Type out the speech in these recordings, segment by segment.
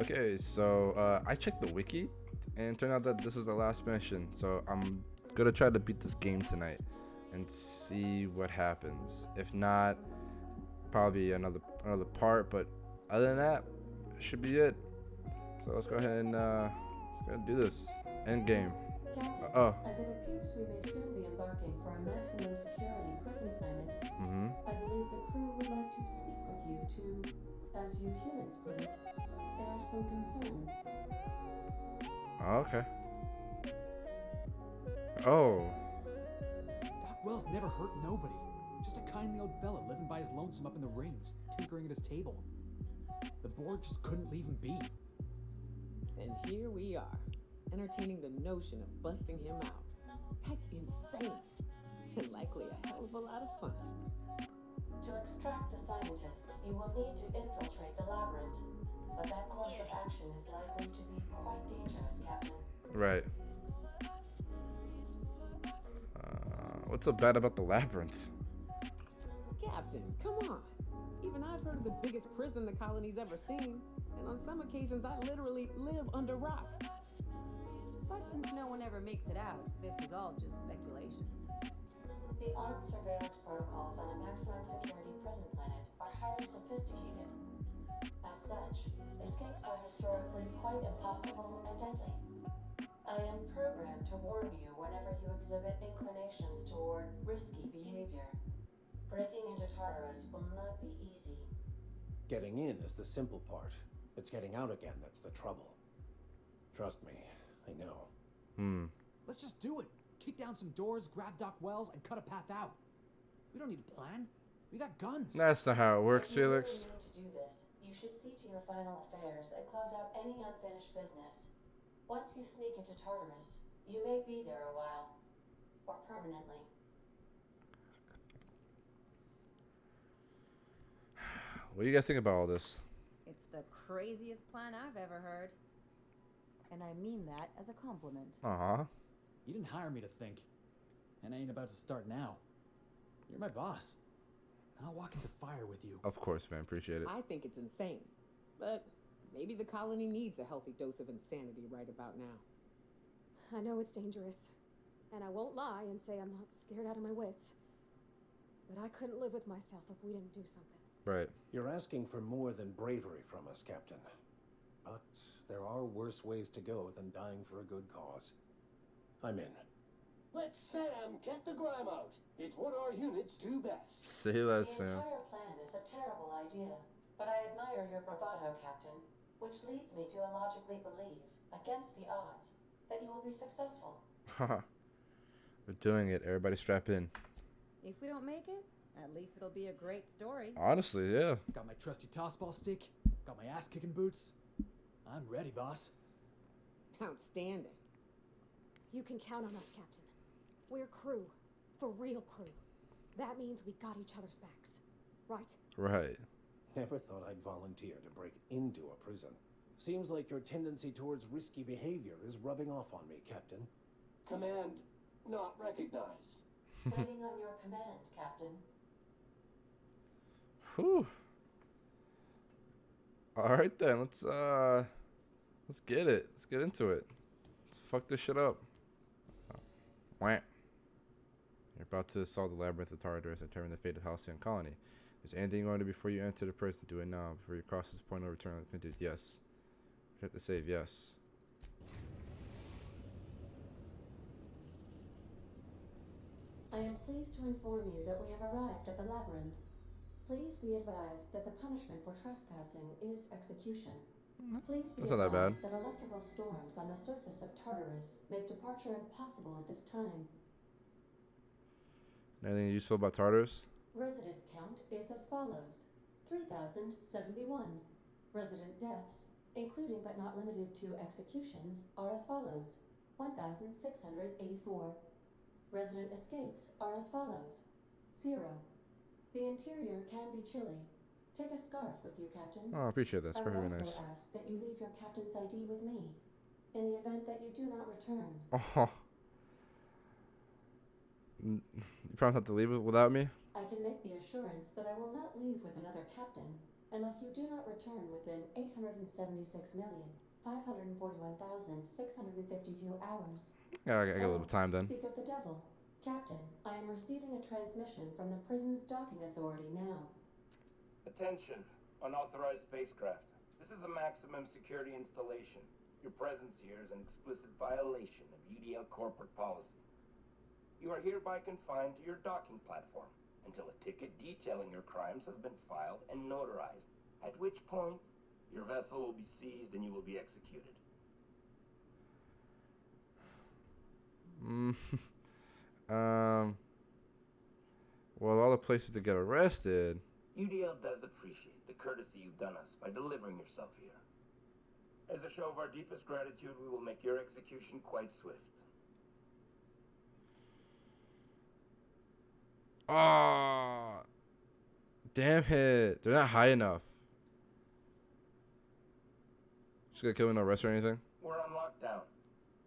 Okay, so I checked the wiki, and it turned out that this is the last mission. So I'm gonna try to beat this game tonight, and see what happens. If not, probably another part. But other than that, should be it. So let's go ahead and let's go ahead and do this. End game. Captain, Oh. as it appears we may soon be embarking for a maximum security prison planet, Mm-hmm. I believe the crew would like to speak with you to, as you humans put it, air some concerns. Okay. Oh. Doc Wells never hurt nobody. Just a kindly old fella living by his lonesome up in the rings, tinkering at his table. The board just couldn't leave him be. And here we are, entertaining the notion of busting him out. That's insane. And likely a hell of a lot of fun. To extract the scientist, you will need to infiltrate the labyrinth. But that course of action is likely to be quite dangerous, Captain. Right. What's so bad about the labyrinth? Captain, come on. Even I've heard of the biggest prison the colony's ever seen. And on some occasions, I literally live under rocks. But since no one ever makes it out, this is all just speculation. The armed surveillance protocols on a maximum security prison planet are highly sophisticated. As such, escapes are historically quite impossible and deadly. I am programmed to warn you whenever you exhibit inclinations toward risky behavior. Breaking into Tartarus will not be easy. Getting in is the simple part. It's getting out again that's the trouble. Trust me, I know. Let's just do it. Kick down some doors, grab Doc Wells, and cut a path out. We don't need a plan. We got guns. That's not how it works, If you really Felix. need to do this, you should see to your final affairs and close out any unfinished business. Once you sneak into Tartarus, you may be there a while. Or permanently. What do you guys think about all this? It's the craziest plan I've ever heard. And I mean that as a compliment. Aw. You didn't hire me to think. And I ain't about to start now. You're my boss. And I'll walk into fire with you. Of course, man. Appreciate it. I think it's insane. But maybe the colony needs a healthy dose of insanity right about now. I know it's dangerous, and I won't lie and say I'm not scared out of my wits. But I couldn't live with myself if we didn't do something. Right. You're asking for more than bravery from us, Captain. But there are worse ways to go than dying for a good cause. I'm in. Let Sam get the grime out. It's what our units do best. Say that, The Sam. entire plan is a terrible idea, but I admire your bravado, Captain, which leads me to illogically believe, against the odds, that you will be successful. Haha. We're doing it. Everybody strap in. If we don't make it, at least it'll be a great story. Honestly, yeah. Got my trusty tossball stick. Got my ass-kicking boots. I'm ready, boss. Outstanding. You can count on us, Captain. We're crew. For real crew. That means we got each other's backs. Right? Right. Never thought I'd volunteer to break into a prison. Seems like your tendency towards risky behavior is rubbing off on me, Captain. Command not recognized. Waiting on your command, Captain. Whew. All right then. Let's get it. Let's get into it. Let's fuck this shit up. Wah. You're about to solve the labyrinth of Tartarus and determine the fate of the Halcyon colony. Is anything you want to do before you enter the prison? Do it now. Before you cross this point of return on the printed. Yes. You have to save yes. I am pleased to inform you that we have arrived at the labyrinth. Please be advised that the punishment for trespassing is execution. Please be That's not that bad. advised that electrical storms on the surface of Tartarus make departure impossible at this time. Anything useful about Tartarus? Resident count is as follows: 3,071. Resident deaths, including but not limited to executions, are as follows: 1,684. Resident escapes are as follows: 0. The interior can be chilly. Take a scarf with you, Captain. Oh, I appreciate that. It's I would very also nice. ask that you leave your captain's ID with me, in the event that you do not return. Oh. You promise not to leave it without me? I can make the assurance that I will not leave with another captain, unless you do not return within 876,541,652 hours. Yeah, I got a little Oh, time then. speak of the devil. Captain, I am receiving a transmission from the prison's docking authority now. Attention, unauthorized spacecraft. This is a maximum security installation. Your presence here is an explicit violation of UDL corporate policy. You are hereby confined to your docking platform until a ticket detailing your crimes has been filed and notarized, at which point your vessel will be seized and you will be executed. Well, all the places to get arrested. UDL does appreciate the courtesy you've done us by delivering yourself here. As a show of our deepest gratitude, we will make your execution quite swift. Oh, damn it. They're not high enough. Just gonna kill me, no arrest or anything? We're on lockdown.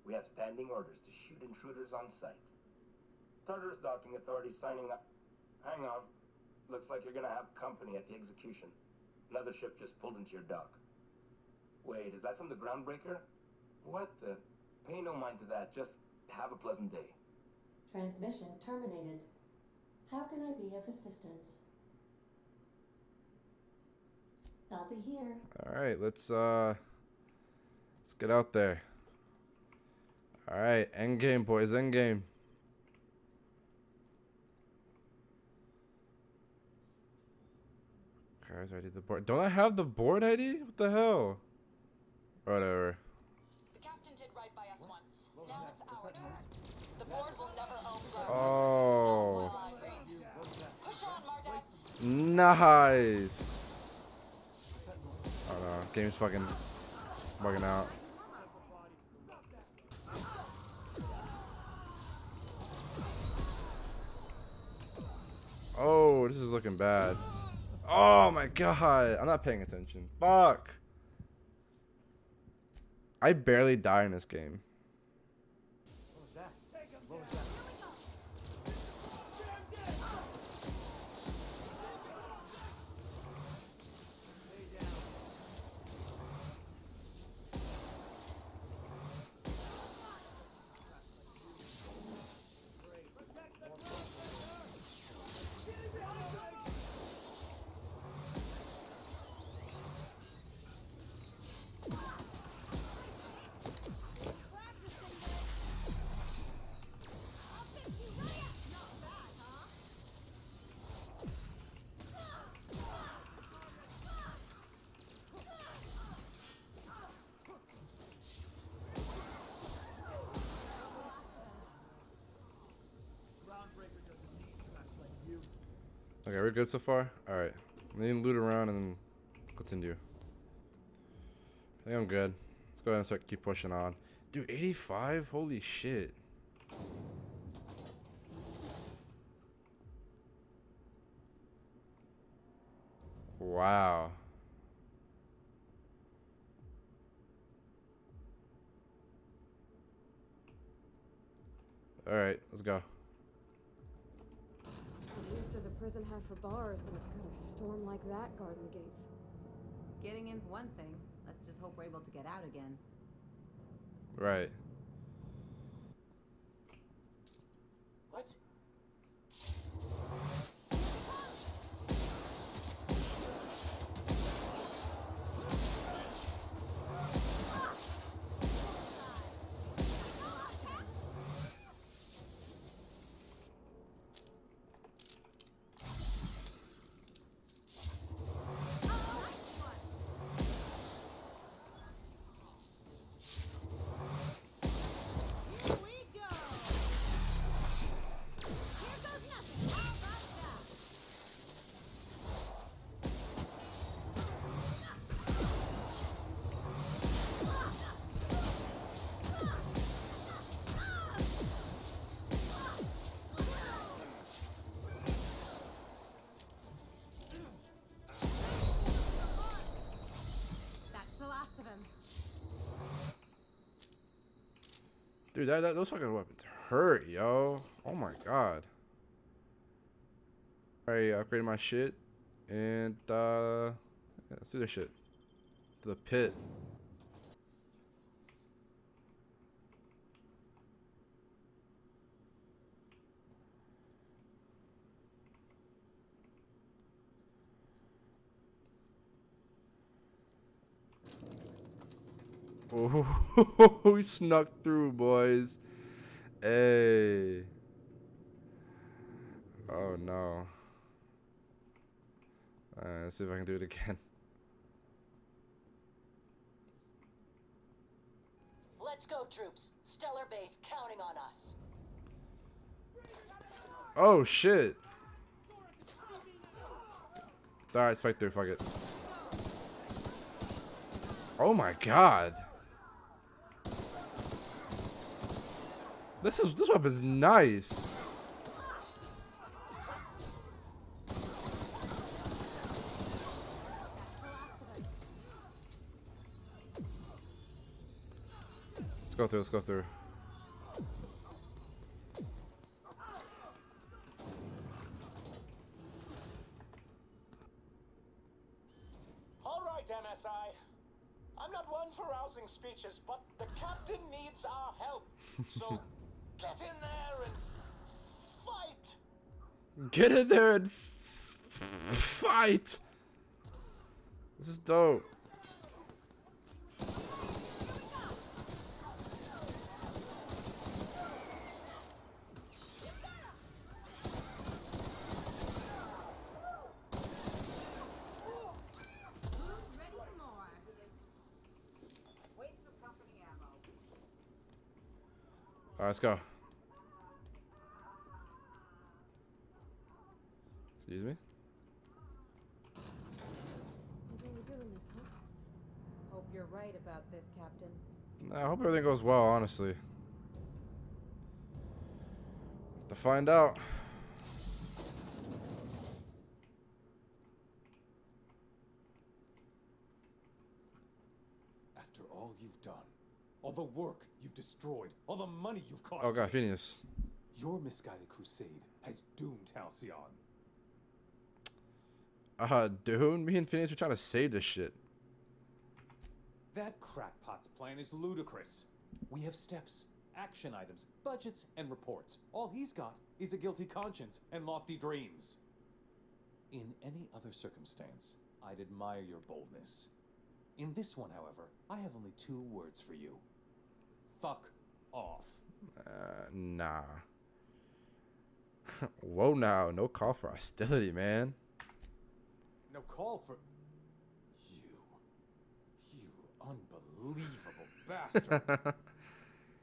We have standing orders to shoot intruders on sight. Tartarus Docking Authority signing up. Hang on. Looks like you're gonna have company at the execution. Another ship just pulled into your dock. Wait, is that from the groundbreaker? What the? Pay no mind to that. Just have a pleasant day. Transmission terminated. How can I be of assistance? I'll be here. All right, let's get out there. All right, end game, boys, end game. Cars ID, the board. Don't I have the board ID? What the hell? Whatever. The captain did right by us once. Now it's our turn. The board will never overflow. Oh, Push on, Mardet. nice. Oh no, game's fucking bugging out. Oh, this is looking bad. Oh my god, I'm not paying attention. Fuck. I barely die in this game. What was that? What was that? Okay, we're good so far? Alright. We need to loot around and then continue. I think I'm good. Let's go ahead and start keep pushing on. Dude, 85? Holy shit. Wow. Alright, let's go. What use does a prison have for bars when it's got a storm like that guarding the gates? Getting in's one thing. Let's just hope we're able to get out again. Right. What? Here we go! Here goes nothing! How about that? That's the last of him. Dude, those fucking weapons hurt, yo. Oh my god. Alright, upgrade my shit. And, Yeah, let's do this shit. To the pit. Oh, we snuck through, boys. Hey. Oh no. Let's see if I can do it again. Let's go, troops. Stellar Base counting on us. Oh shit. Alright, let's fight through, fuck it. Oh my god. This weapon's nice. Let's go through, let's go through. All right, MSI. I'm not one for rousing speeches, but the captain needs our help. So get in there and fight. Get in there and fight. This is dope. Alright, let's go. Excuse me? You're really doing this, huh? Hope you're right about this, Captain. I hope everything goes well, honestly. To find out. After all you've done, all the work you've destroyed, all the money you've cost. Oh god, Phineas. Your misguided crusade has doomed Halcyon. Dude, me and Phineas are trying to save this shit. That crackpot's plan is ludicrous. We have steps, action items, budgets, and reports. All he's got is a guilty conscience and lofty dreams. In any other circumstance, I'd admire your boldness. In this one, however, I have only 2 words for you. Fuck off. Nah. Whoa now, no call for hostility, man. No call for... You unbelievable bastard.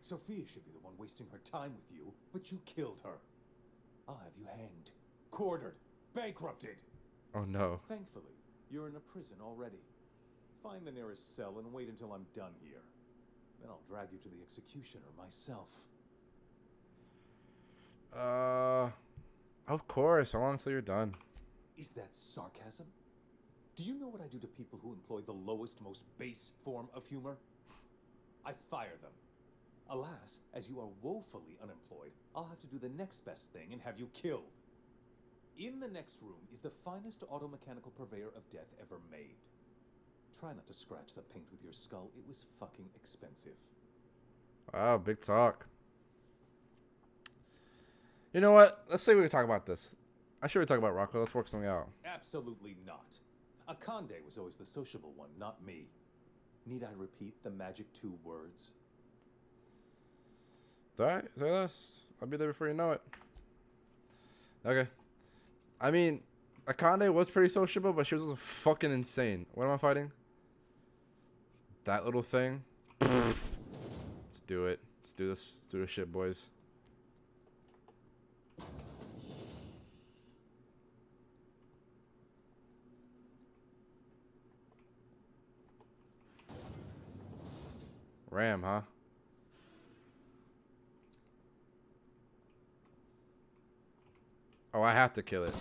Sophia should be the one wasting her time with you, but you killed her. I'll have you hanged, quartered, bankrupted. Oh no. Thankfully, you're in a prison already. Find the nearest cell and wait until I'm done here. Then I'll drag you to the executioner myself. Of course. How long until you're done? Is that sarcasm? Do you know what I do to people who employ the lowest, most base form of humor? I fire them. Alas, as you are woefully unemployed, I'll have to do the next best thing and have you killed. In the next room is the finest automechanical purveyor of death ever made. Try not to scratch the paint with your skull. It was fucking expensive. Wow, big talk. You know what? Let's say we can talk about this. I should we talk about Rocco. Let's work something out. Absolutely not. Akande was always the sociable one, not me. Need I repeat the magic 2 words? Alright, say less. I'll be there before you know it. Okay. I mean, Akande was pretty sociable, but she was also fucking insane. What am I fighting? That little thing? Let's do it. Let's do this. Let's do this shit, boys. Ram, huh? Oh, I have to kill it.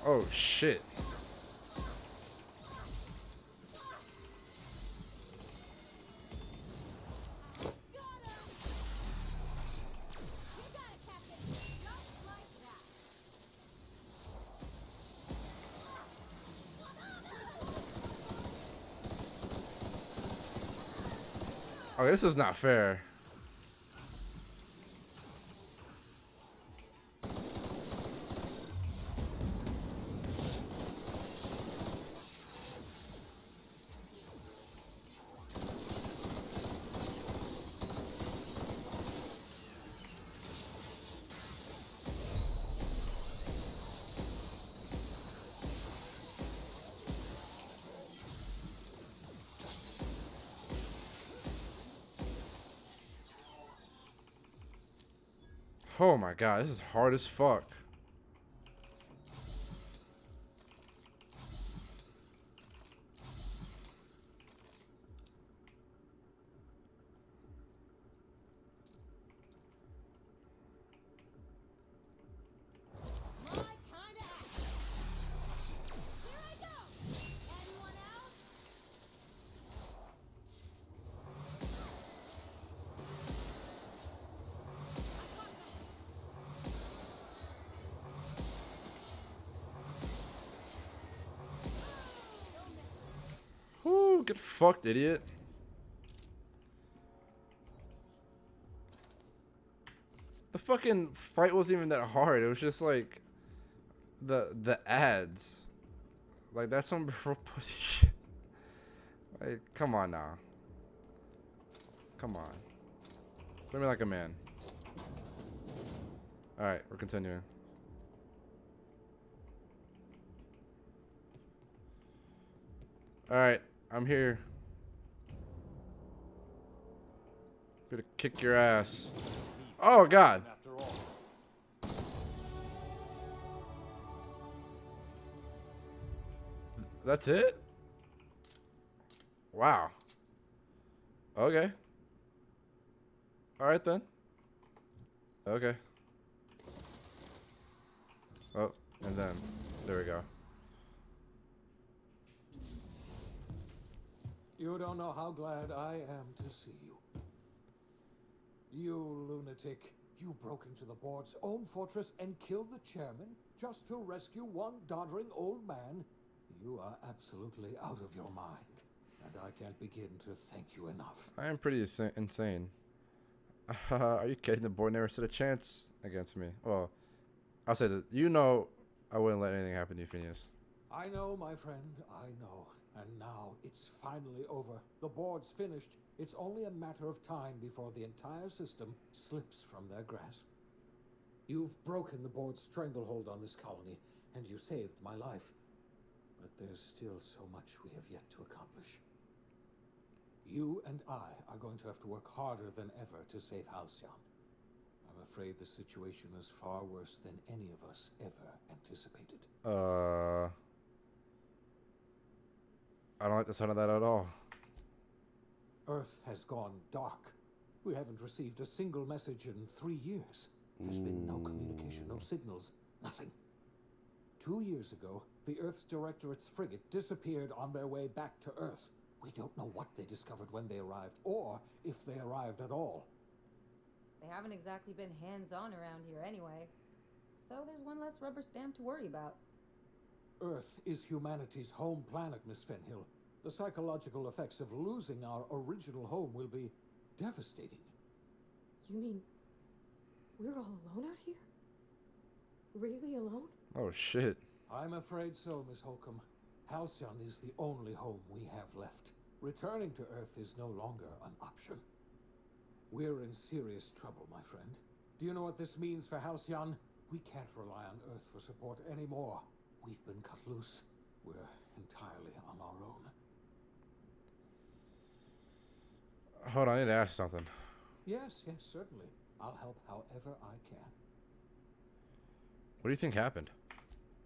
Oh shit. Oh, this is not fair. Oh my god, this is hard as fuck. Whoo, get fucked, idiot. The fucking fight wasn't even that hard. It was just like the ads. Like that's some pussy shit. Like, come on now. Come on. Play me like a man. Alright, we're continuing. Alright, I'm here. Gonna kick your ass. Oh god. That's it? Wow. Okay. Alright then. Okay. Oh, and then there we go. You don't know how glad I am to see you. You lunatic. You broke into the board's own fortress and killed the chairman just to rescue one doddering old man. You are absolutely out of your mind, and I can't begin to thank you enough. I am pretty insane. Are you kidding? The board never stood a chance against me. Well, I'll say that. You know I wouldn't let anything happen to you, Phineas. I know, my friend, I know. And now it's finally over. The board's finished. It's only a matter of time before the entire system slips from their grasp. You've broken the board's stranglehold on this colony, and you saved my life. But there's still so much we have yet to accomplish. You and I are going to have to work harder than ever to save Halcyon. I'm afraid the situation is far worse than any of us ever anticipated. I don't like the sound of that at all. Earth has gone dark. We haven't received a single message in 3 years. There's been no communication, no signals, nothing. 2 years ago, the Earth's Directorate's frigate disappeared on their way back to Earth. We don't know what they discovered when they arrived, or if they arrived at all. They haven't exactly been hands-on around here anyway. So there's one less rubber stamp to worry about. Earth is humanity's home planet, Miss Fenhill. The psychological effects of losing our original home will be devastating. You mean we're all alone out here? Really alone? Oh shit. I'm afraid so, Miss Holcomb. Halcyon is the only home we have left. Returning to Earth is no longer an option. We're in serious trouble, my friend. Do you know what this means for Halcyon? We can't rely on Earth for support anymore. We've been cut loose. We're entirely on our own. Hold on, I need to ask something. Yes, certainly. I'll help however I can. What do you think happened?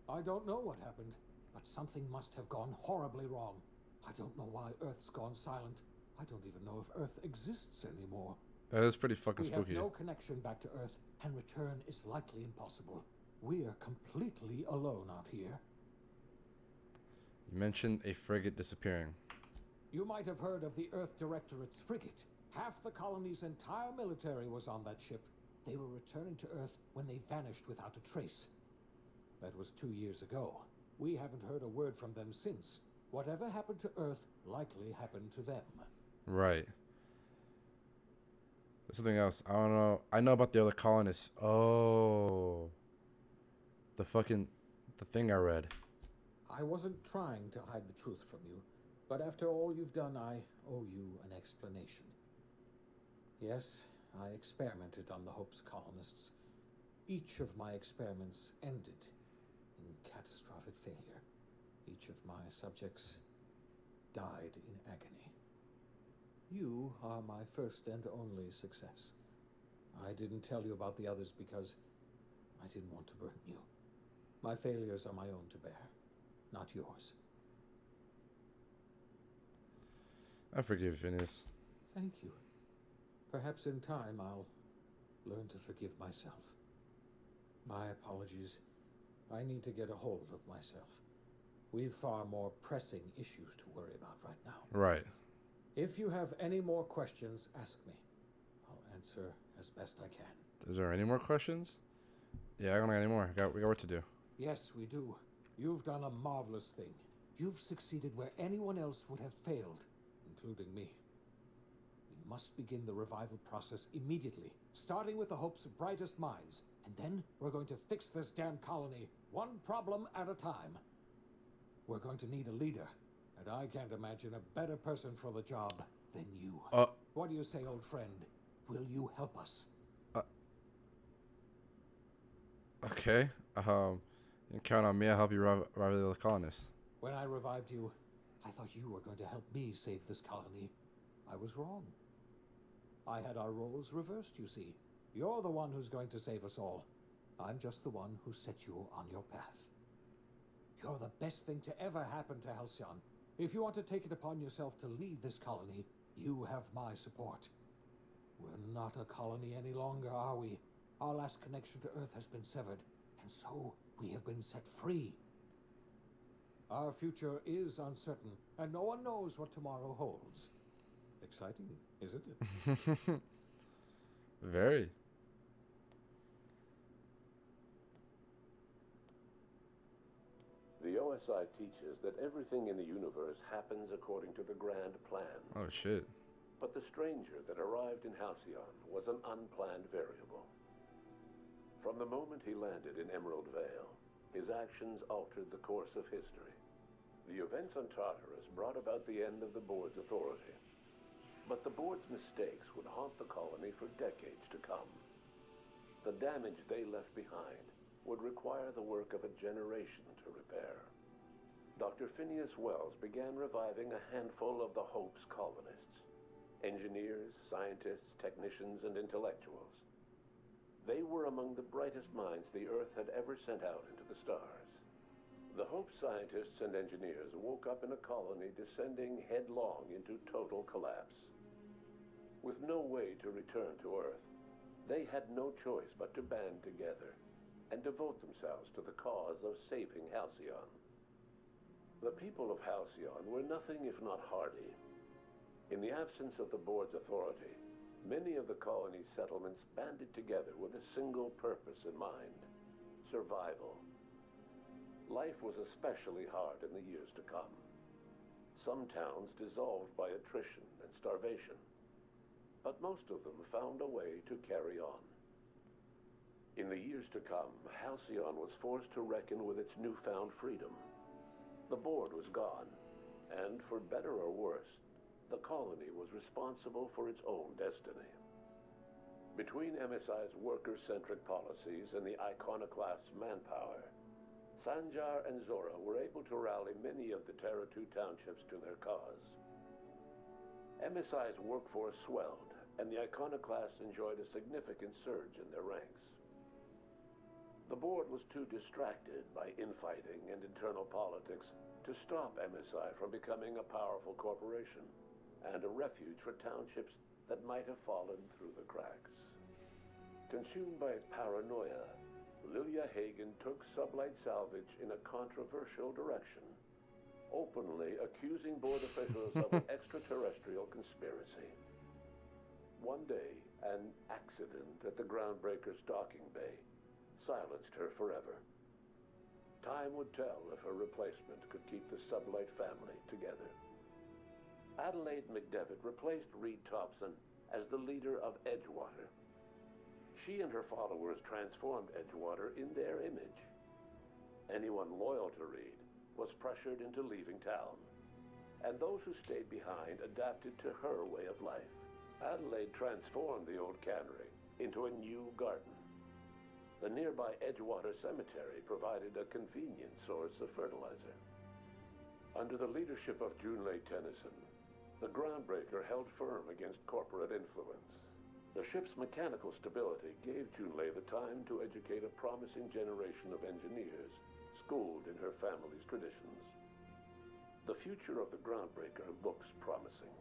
I don't know what happened, but something must have gone horribly wrong. I don't know why Earth's gone silent. I don't even know if Earth exists anymore. That is pretty fucking spooky. We have no connection back to Earth, and return is likely impossible. We are completely alone out here. You mentioned a frigate disappearing. You might have heard of the Earth Directorate's frigate. Half the colony's entire military was on that ship. They were returning to Earth when they vanished without a trace. That was 2 years ago. We haven't heard a word from them since. Whatever happened to Earth likely happened to them. Right. There's something else. I don't know. I know about the other colonists. Oh. The thing I read. I wasn't trying to hide the truth from you, but after all you've done, I owe you an explanation. Yes, I experimented on the Hope's colonists. Each of my experiments ended in catastrophic failure. Each of my subjects died in agony. You are my first and only success. I didn't tell you about the others because I didn't want to burden you. My failures are my own to bear, not yours. I forgive you, Phineas. Thank you. Perhaps in time I'll learn to forgive myself. My apologies. I need to get a hold of myself. We've far more pressing issues to worry about right now. Right. If you have any more questions, ask me. I'll answer as best I can. Is there any more questions? Yeah, I don't got any more. We got work to do. Yes, we do. You've done a marvelous thing. You've succeeded where anyone else would have failed, including me. We must begin the revival process immediately, starting with the Hope's brightest minds. And then we're going to fix this damn colony, one problem at a time. We're going to need a leader, and I can't imagine a better person for the job than you. What do you say, old friend? Will you help us? Okay. You can count on me. I'll help you revive the colonists. When I revived you, I thought you were going to help me save this colony. I was wrong. I had our roles reversed, you see. You're the one who's going to save us all. I'm just the one who set you on your path. You're the best thing to ever happen to Halcyon. If you want to take it upon yourself to lead this colony, you have my support. We're not a colony any longer, are we? Our last connection to Earth has been severed, and so we have been set free. Our future is uncertain, and no one knows what tomorrow holds. Exciting, isn't it? Very. The OSI teaches that everything in the universe happens according to the grand plan. Oh, shit. But the stranger that arrived in Halcyon was an unplanned variable. From the moment he landed in Emerald Vale, his actions altered the course of history. The events on Tartarus brought about the end of the board's authority. But the board's mistakes would haunt the colony for decades to come. The damage they left behind would require the work of a generation to repair. Dr. Phineas Wells began reviving a handful of the Hope's colonists. Engineers, scientists, technicians, and intellectuals. They were among the brightest minds the Earth had ever sent out into the stars. The Hope scientists and engineers woke up in a colony descending headlong into total collapse. With no way to return to Earth, they had no choice but to band together and devote themselves to the cause of saving Halcyon. The people of Halcyon were nothing if not hardy. In the absence of the board's authority, many of the colony's settlements banded together with a single purpose in mind: survival. Life was especially hard in the years to come. Some towns dissolved by attrition and starvation, but most of them found a way to carry on. In the years to come, Halcyon was forced to reckon with its newfound freedom. The board was gone, and for better or worse, the colony was responsible for its own destiny. Between MSI's worker-centric policies and the iconoclast's manpower, Sanjar and Zora were able to rally many of the Terra 2 townships to their cause. MSI's workforce swelled, and the iconoclasts enjoyed a significant surge in their ranks. The board was too distracted by infighting and internal politics to stop MSI from becoming a powerful corporation and a refuge for townships that might have fallen through the cracks. Consumed by paranoia, Lilia Hagen took sublight salvage in a controversial direction. openly accusing board officials of an extraterrestrial conspiracy. One day, an accident at the Groundbreaker's docking bay silenced her forever. Time would tell if her replacement could keep the Sublight family together. Adelaide McDevitt replaced Reed Thompson as the leader of Edgewater. She and her followers transformed Edgewater in their image. Anyone loyal to Reed was pressured into leaving town, and those who stayed behind adapted to her way of life. Adelaide transformed the old cannery into a new garden. The nearby Edgewater Cemetery provided a convenient source of fertilizer. Under the leadership of Junlei Tennyson, the Groundbreaker held firm against corporate influence. The ship's mechanical stability gave Junlei the time to educate a promising generation of engineers, schooled in her family's traditions. The future of the Groundbreaker looks promising.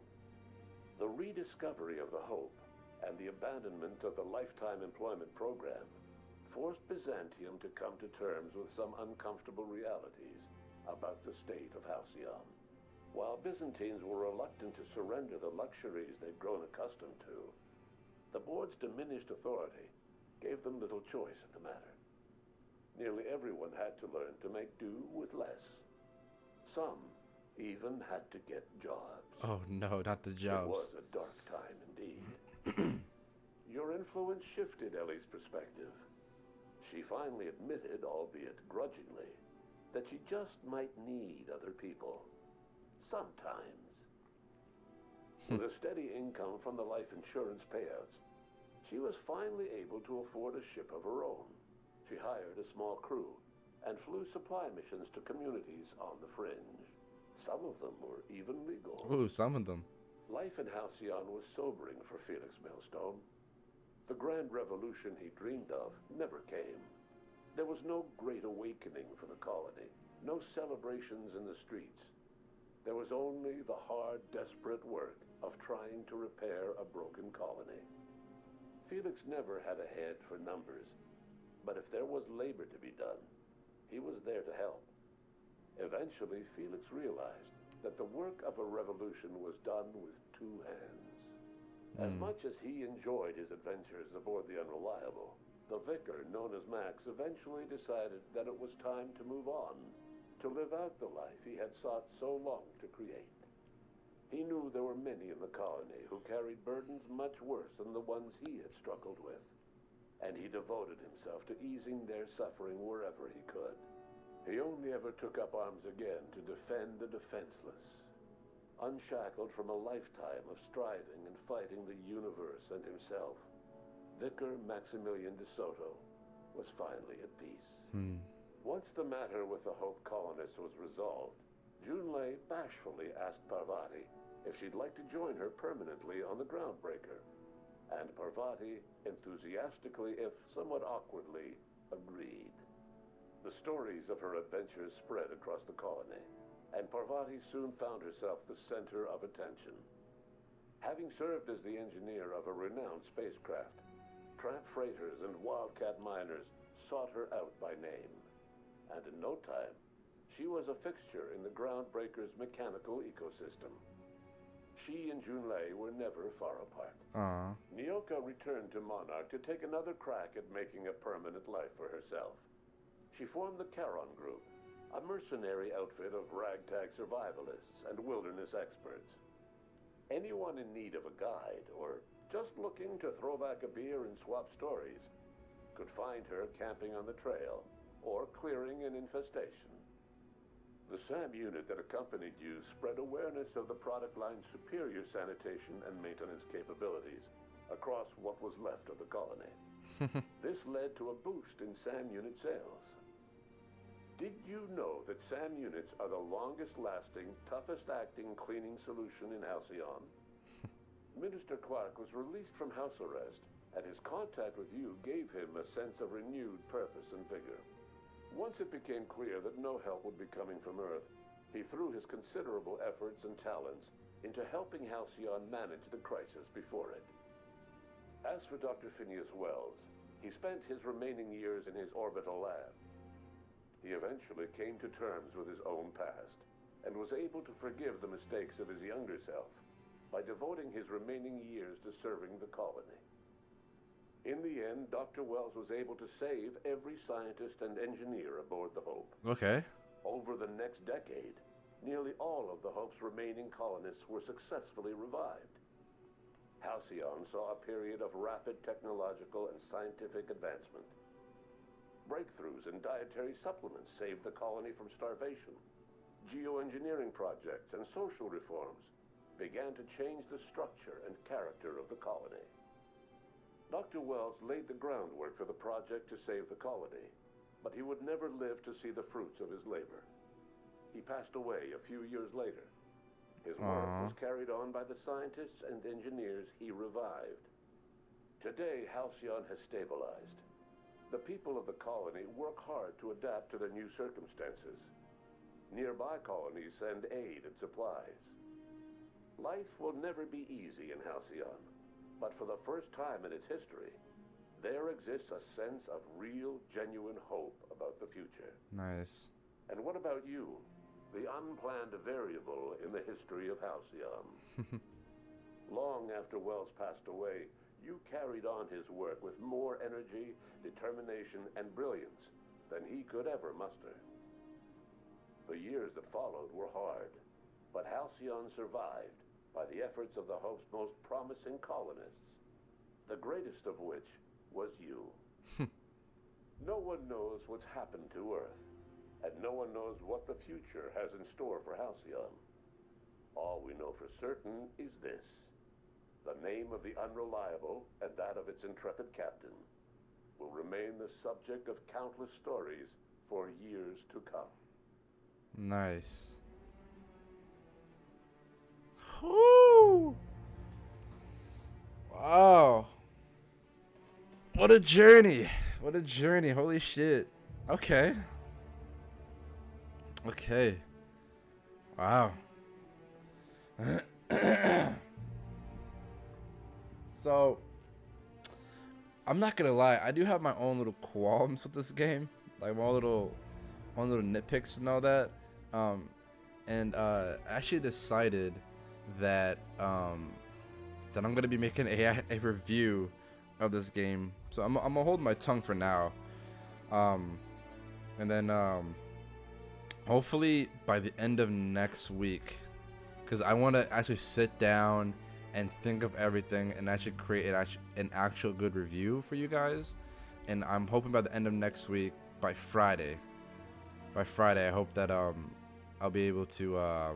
The rediscovery of the Hope and the abandonment of the lifetime employment program forced Byzantium to come to terms with some uncomfortable realities about the state of Halcyon. While Byzantines were reluctant to surrender the luxuries they'd grown accustomed to, the board's diminished authority gave them little choice in the matter. Nearly everyone had to learn to make do with less. Some even had to get jobs. Oh no, not the jobs. It was a dark time indeed. Your influence shifted Ellie's perspective. She finally admitted, albeit grudgingly, that she just might need other people. Sometimes. With a steady income from the life insurance payouts, she was finally able to afford a ship of her own. She hired a small crew and flew supply missions to communities on the fringe. Some of them were even legal. Ooh, some of them. Life in Halcyon was sobering for Felix Millstone. The grand revolution he dreamed of never came. There was no great awakening for the colony, no celebrations in the streets. There was only the hard, desperate work of trying to repair a broken colony. Felix never had a head for numbers, but if there was labor to be done, he was there to help. Eventually, Felix realized that the work of a revolution was done with two hands. As much as he enjoyed his adventures aboard the Unreliable, the vicar, known as Max, eventually decided that it was time to move on, to live out the life he had sought so long to create. He knew there were many in the colony who carried burdens much worse than the ones he had struggled with, and he devoted himself to easing their suffering wherever he could. He only ever took up arms again to defend the defenseless. Unshackled from a lifetime of striving and fighting the universe and himself, Vicar Maximilian de Soto was finally at peace. Once the matter with the Hope colonists was resolved, Junlei bashfully asked Parvati if she'd like to join her permanently on the Groundbreaker, and Parvati enthusiastically, if somewhat awkwardly, agreed. The stories of her adventures spread across the colony, and Parvati soon found herself the center of attention. Having served as the engineer of a renowned spacecraft, tramp freighters and wildcat miners sought her out by name, and in no time, she was a fixture in the Groundbreaker's mechanical ecosystem. She and Junlei were never far apart. Nyoka returned to Monarch to take another crack at making a permanent life for herself. She formed the Charon Group, a mercenary outfit of ragtag survivalists and wilderness experts. Anyone in need of a guide, or just looking to throw back a beer and swap stories, could find her camping on the trail, or clearing an infestation. The SAM unit that accompanied you spread awareness of the product line's superior sanitation and maintenance capabilities across what was left of the colony. This led to a boost in SAM unit sales. Did you know that SAM units are the longest-lasting, toughest-acting cleaning solution in Halcyon? Minister Clark was released from house arrest, and his contact with you gave him a sense of renewed purpose and vigor. Once it became clear that no help would be coming from Earth, he threw his considerable efforts and talents into helping Halcyon manage the crisis before it. As for Dr. Phineas Wells, he spent his remaining years in his orbital lab. He eventually came to terms with his own past and was able to forgive the mistakes of his younger self by devoting his remaining years to serving the colony. In the end, Dr. Wells was able to save every scientist and engineer aboard the Hope. Okay. Over the next decade, nearly all of the Hope's remaining colonists were successfully revived. Halcyon saw a period of rapid technological and scientific advancement. Breakthroughs in dietary supplements saved the colony from starvation. Geoengineering projects and social reforms began to change the structure and character of the colony. Dr. Wells laid the groundwork for the project to save the colony, but he would never live to see the fruits of his labor. He passed away a few years later. His work was carried on by the scientists and engineers he revived. Today, Halcyon has stabilized. The people of the colony work hard to adapt to their new circumstances. Nearby colonies send aid and supplies. Life will never be easy in Halcyon, but for the first time in its history, there exists a sense of real, genuine hope about the future. Nice. And what about you? The unplanned variable in the history of Halcyon. Long after Wells passed away, you carried on his work with more energy, determination, and brilliance than he could ever muster. The years that followed were hard, but Halcyon survived by the efforts of the Hope's most promising colonists, the greatest of which was you. No one knows what's happened to Earth, and no one knows what the future has in store for Halcyon. All we know for certain is this: the name of the Unreliable and that of its intrepid captain will remain the subject of countless stories for years to come. Nice. Woo! Wow. What a journey. What a journey. Holy shit. Okay. Okay. Wow. So, I'm not gonna lie, I do have my own little qualms with this game, like my own little nitpicks and all that. I actually decided that that I'm gonna be making a review of this game. So I'm gonna hold my tongue for now. And then hopefully by the end of next week, because I want to actually sit down and think of everything and actually create an actual good review for you guys. And I'm hoping by the end of next week, by Friday, I hope that I'll be able to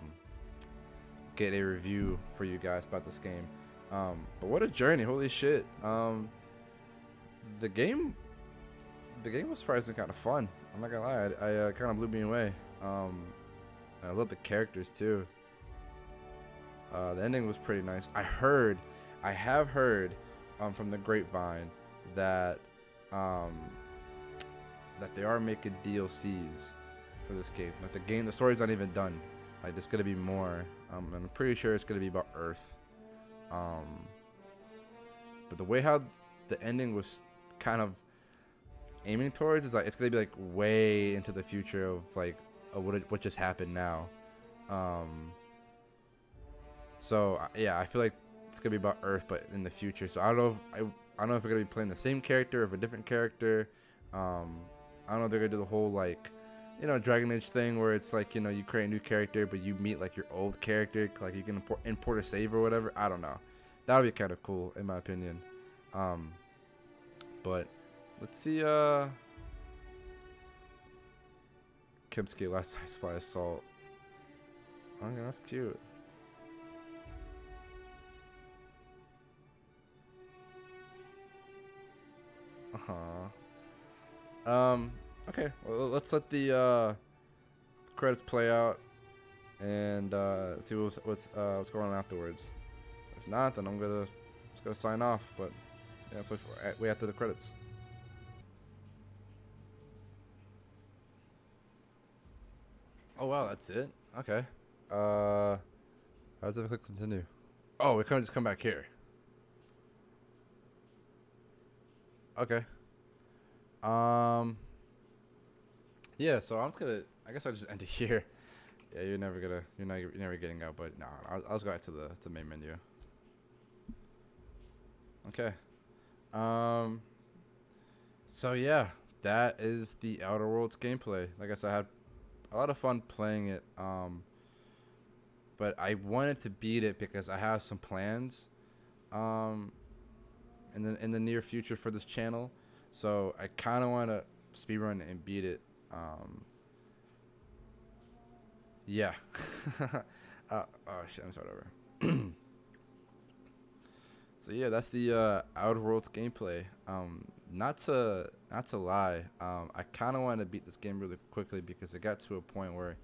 get a review for you guys about this game. But what a journey! Holy shit! The game was surprisingly kind of fun. I'm not gonna lie, I kind of blew me away. I love the characters too. The ending was pretty nice. I have heard from the grapevine that that they are making DLCs for this game. Like the story's not even done. Like there's gonna be more. And I'm pretty sure it's gonna be about Earth. But the way how the ending was kind of aiming towards is like it's gonna be like way into the future of like what just happened now. So yeah, I feel like it's gonna be about Earth, but in the future. So I don't know if we're gonna be playing the same character or if a different character. I don't know if they're gonna do the whole like, Dragon Age thing where it's like, you create a new character, but you meet like your old character, like you can import a save or whatever. I don't know. That would be kind of cool in my opinion. But let's see. Kimsky last I supply assault. Okay, that's cute. Okay. Well, let's let the credits play out and see what's going on afterwards. If not, then I'm just gonna sign off. But yeah, let's wait after the credits. Oh wow, that's it. Okay. How does it click continue? Oh, we can't just come back here. Okay. Yeah, so I guess I'll just end it here. Yeah, you're never getting out. But no, I'll go back to the main menu. Okay. So yeah, that is the Outer Worlds gameplay. Like I said, I had a lot of fun playing it. But I wanted to beat it because I have some plans. In the near future for this channel, so I kind of want to speedrun and beat it. Yeah. Oh shit, I'm sorry over. So yeah, that's the Outer Worlds gameplay. Not to lie, I kind of want to beat this game really quickly because it got to a point where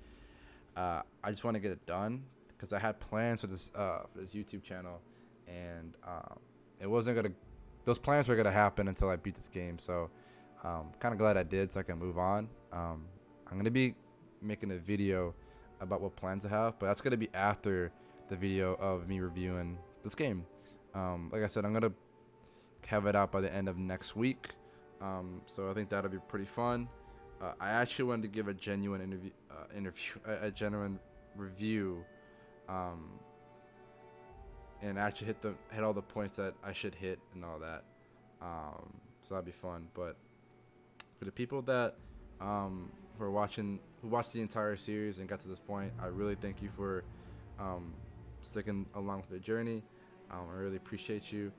I just want to get it done because I had plans for this YouTube channel, and it wasn't gonna. Those plans were gonna happen until I beat this game. So, kind of glad I did, so I can move on. I'm gonna be making a video about what plans I have, but that's gonna be after the video of me reviewing this game. Like I said, I'm gonna have it out by the end of next week. So I think that'll be pretty fun. I actually wanted to give a genuine a genuine review, and actually hit all the points that I should hit and all that. So that'd be fun. But for the people that who watched the entire series and got to this point, I really thank you for sticking along with the journey. I really appreciate you.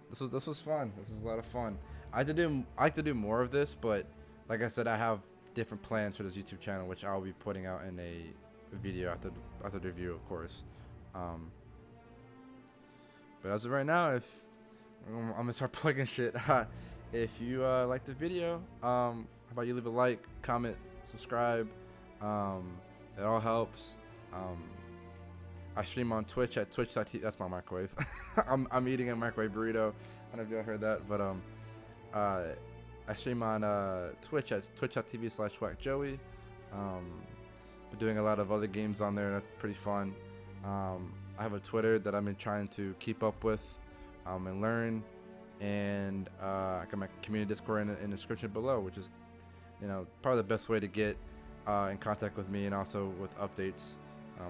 This was fun. This was a lot of fun. I like to do more of this, but like I said, I have different plans for this YouTube channel, which I'll be putting out in a video after the review, of course. But as of right now, if I'm gonna start plugging shit. If you like the video, how about you leave a like, comment, subscribe? It all helps. I stream on Twitch at twitch.tv. That's my microwave. I'm eating a microwave burrito. I don't know if y'all heard that, but I stream on Twitch at twitch.tv/whackjoey. Been doing a lot of other games on there. That's pretty fun. I have a Twitter that I've been trying to keep up with and learn, and I got my community Discord in the description below, which is, probably the best way to get in contact with me and also with updates.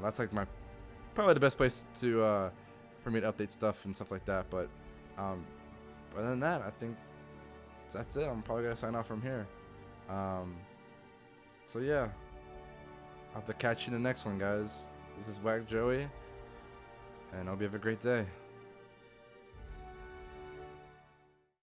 That's like probably the best place to for me to update stuff and stuff like that. But other than that, I think that's it. I'm probably gonna sign off from here. So yeah, I'll have to catch you in the next one, guys. This is Whack Joey, and I hope you have a great day.